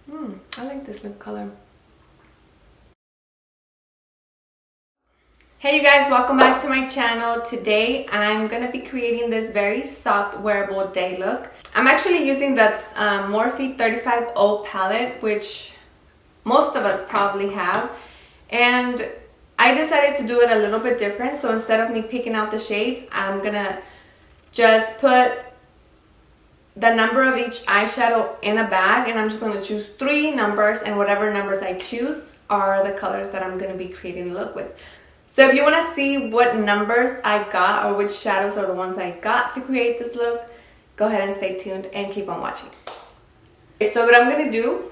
I like this lip color. Hey you guys, welcome back to my channel. Today I'm gonna be creating this very soft wearable day look. I'm actually using the Morphe 35O palette, which most of us probably have, and I decided to do it a little bit different. So instead of me picking out the shades, I'm gonna just put the number of each eyeshadow in a bag, and I'm just gonna choose 3 numbers, and whatever numbers I choose are the colors that I'm gonna be creating the look with. So if you want to see what numbers I got or which shadows are the ones I got to create this look, go ahead and stay tuned and keep on watching. Okay, so what I'm going to do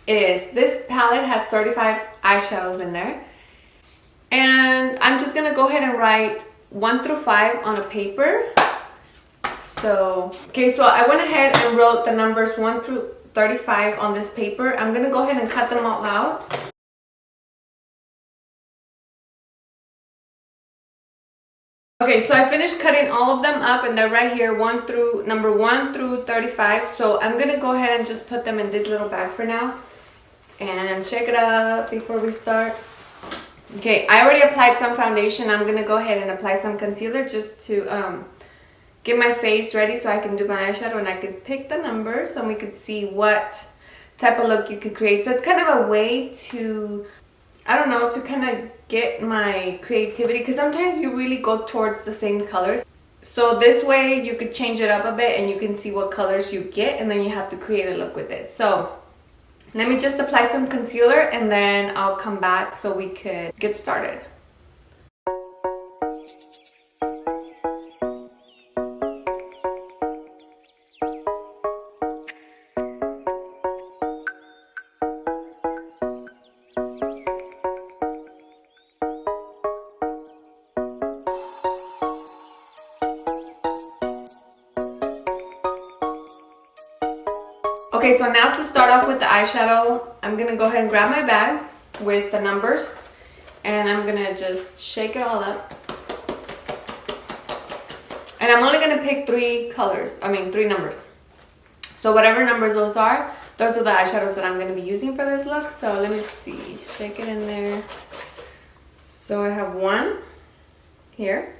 is, this palette has 35 eyeshadows in there. And I'm just going to go ahead and write 1 through 5 on a paper. So I went ahead and wrote the numbers 1 through 35 on this paper. I'm going to go ahead and cut them all out. Okay, so I finished cutting all of them up, and they're right here, number 1 through 35. So I'm gonna go ahead and just put them in this little bag for now and shake it up before we start. Okay, I already applied some foundation. I'm gonna go ahead and apply some concealer just to get my face ready so I can do my eyeshadow and I could pick the numbers and we could see what type of look you could create. So it's kind of a way to, I don't know, to kind of get my creativity, because sometimes you really go towards the same colors. So this way you could change it up a bit and you can see what colors you get, and then you have to create a look with it. So let me just apply some concealer and then I'll come back so we could get started. Okay, so now to start off with the eyeshadow, I'm going to go ahead and grab my bag with the numbers, and I'm going to just shake it all up. And I'm only going to pick 3 numbers. So whatever numbers those are the eyeshadows that I'm going to be using for this look. So let me see, shake it in there. So I have 1 here,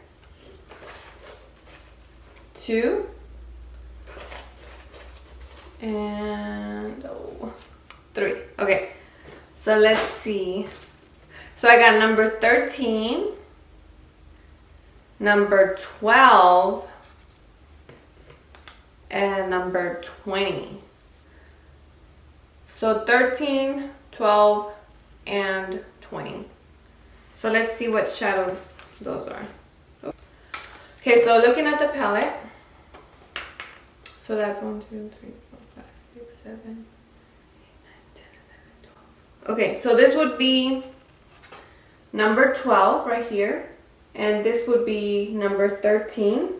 2, and 3. Okay, so let's see. So I got number 13, number 12, and number 20. So 13, 12, and 20. So let's see what shadows those are. Okay, so looking at the palette, so that's 1, 2, 3, 4, 5, 6, 7, 8, 9, 10, 11, 12. Okay, so this would be number 12 right here, and this would be number 13,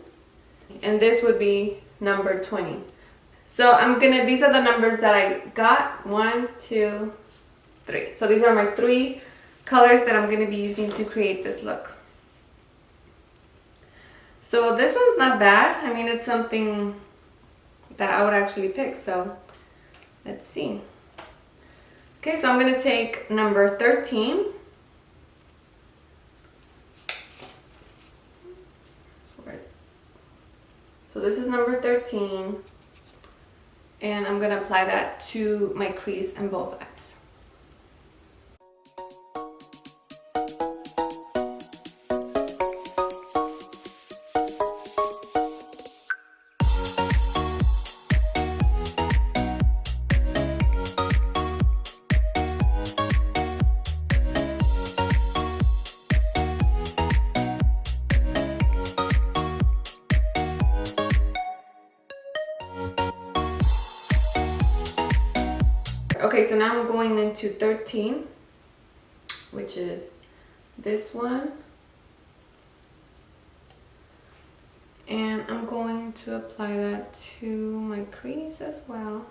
and this would be number 20. So these are the numbers that I got, 1, 2, 3. So these are my 3 colors that I'm gonna be using to create this look. So this one's not bad. I mean, it's something that I would actually pick, so let's see. Okay, so I'm gonna take number 13. So this is number 13, and I'm gonna apply that to my crease in both eyes. Okay, so now I'm going into 13, which is this one. And I'm going to apply that to my crease as well.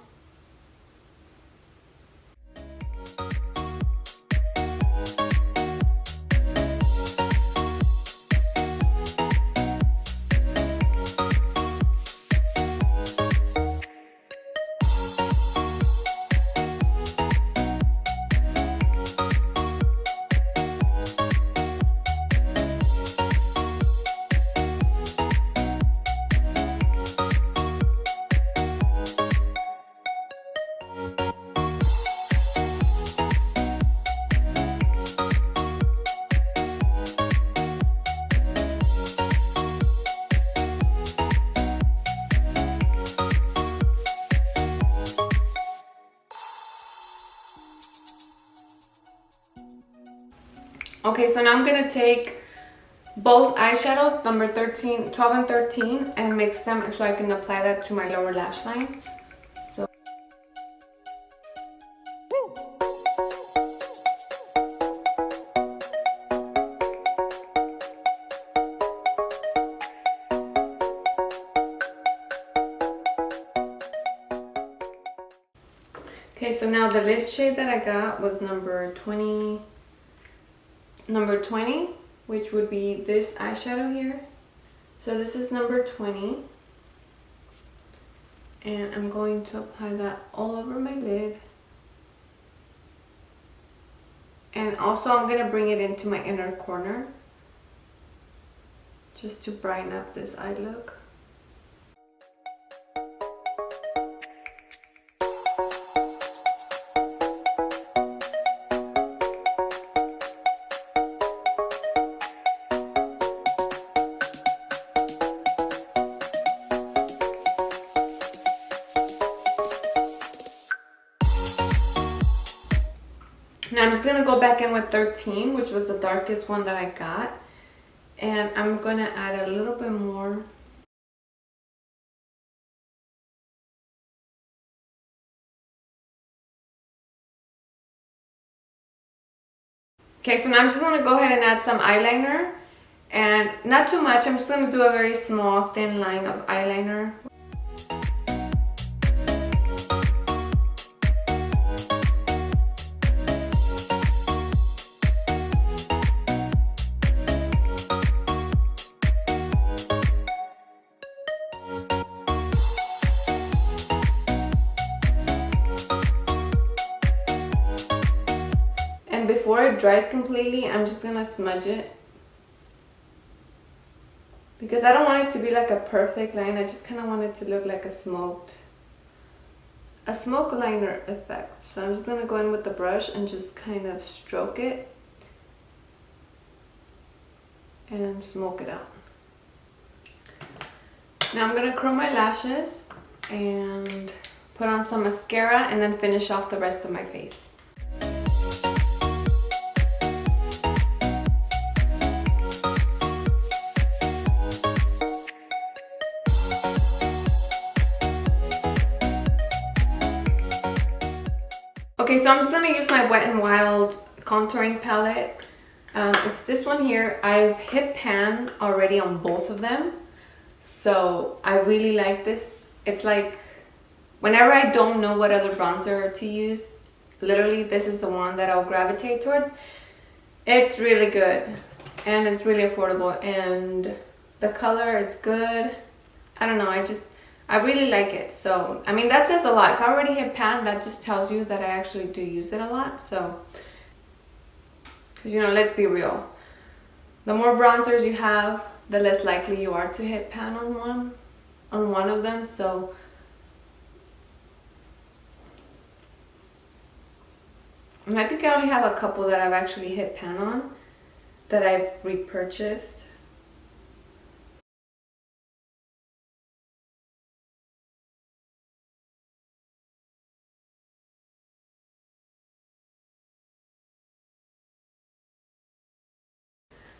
Okay, so now I'm gonna take both eyeshadows, number 13, 12 and 13, and mix them so I can apply that to my lower lash line. So okay, so now the lid shade that I got was number 20, which would be this eyeshadow here. So this is number 20. And I'm going to apply that all over my lid. And also I'm going to bring it into my inner corner, just to brighten up this eye look. Now I'm just going to go back in with 13, which was the darkest one that I got. And I'm going to add a little bit more. Okay, so now I'm just going to go ahead and add some eyeliner. And not too much, I'm just going to do a very small thin line of eyeliner. And before it dries completely, I'm just gonna smudge it. Because I don't want it to be like a perfect line, I just kind of want it to look like a smoke liner effect. So I'm just gonna go in with the brush and just kind of stroke it and smoke it out. Now I'm gonna curl my lashes and put on some mascara and then finish off the rest of my face. Okay, so I'm just gonna use my Wet n Wild contouring palette. It's this one here. I've hit pan already on both of them, so I really like this. It's like whenever I don't know what other bronzer to use, literally this is the one that I'll gravitate towards. It's really good and it's really affordable and the color is good. I don't know, I really like it. So, I mean, that says a lot. If I already hit pan, that just tells you that I actually do use it a lot. So, because, you know, let's be real. The more bronzers you have, the less likely you are to hit pan on one of them. So, and I think I only have a couple that I've actually hit pan on that I've repurchased.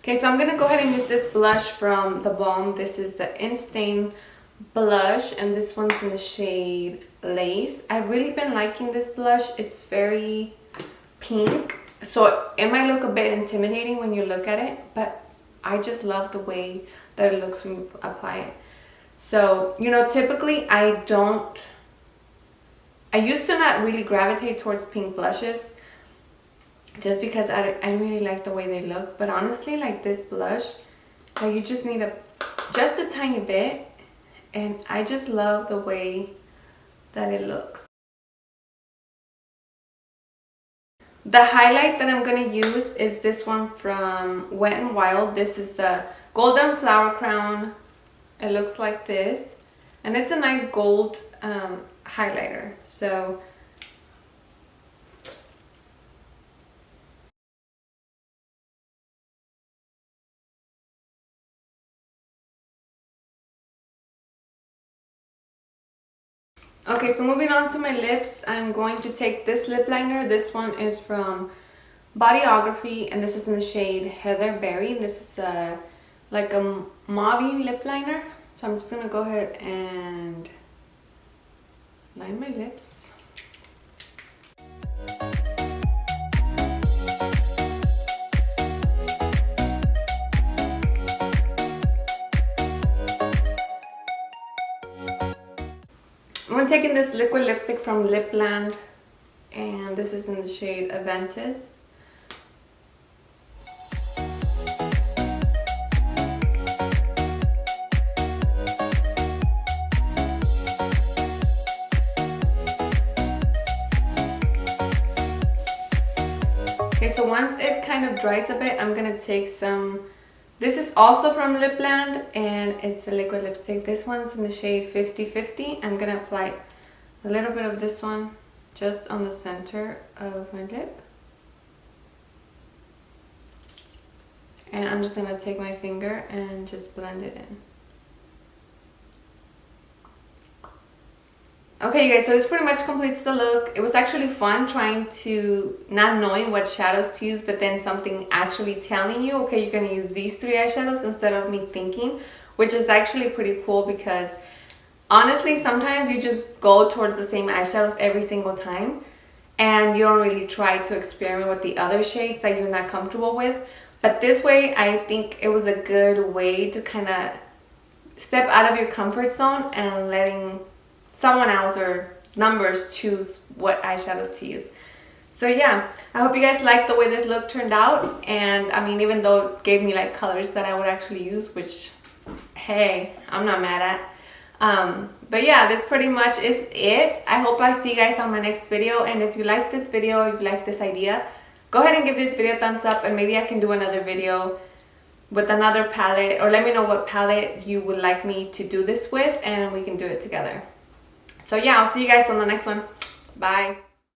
Okay, so I'm going to go ahead and use this blush from the Balm. This is the Instain blush, and this one's in the shade Lace. I've really been liking this blush. It's very pink, so it might look a bit intimidating when you look at it, but I just love the way that it looks when you apply it. So, you know, typically I used to not really gravitate towards pink blushes, just because I didn't really like the way they look. But honestly, like this blush, like you just need just a tiny bit, and I just love the way that it looks. The highlight that I'm going to use is this one from Wet n Wild. This is the Golden Flower Crown. It looks like this, and it's a nice gold highlighter. So okay, so moving on to my lips, I'm going to take this lip liner. This one is from Bodyography, and this is in the shade Heather Berry. This is like a mauve lip liner. So I'm just gonna go ahead and line my lips. I'm taking this liquid lipstick from Lipland, and this is in the shade Aventus. Okay, so once it kind of dries a bit, I'm gonna take some, this is also from Lipland, and it's a liquid lipstick. This one's in the shade 50/50. I'm gonna apply a little bit of this one just on the center of my lip. And I'm just gonna take my finger and just blend it in. Okay, you guys, so this pretty much completes the look. It was actually fun trying to, not knowing what shadows to use, but then something actually telling you, okay, you're gonna use these 3 eyeshadows instead of me thinking, which is actually pretty cool because honestly, sometimes you just go towards the same eyeshadows every single time and you don't really try to experiment with the other shades that you're not comfortable with. But this way, I think it was a good way to kind of step out of your comfort zone and letting someone else or numbers choose what eyeshadows to use. So yeah, I hope you guys liked the way this look turned out. And I mean, even though it gave me like colors that I would actually use, which, hey, I'm not mad at. But yeah, this pretty much is it. I hope I see you guys on my next video. And if you like this video, if you like this idea, go ahead and give this video a thumbs up, and maybe I can do another video with another palette, or let me know what palette you would like me to do this with and we can do it together. So yeah, I'll see you guys on the next one. Bye.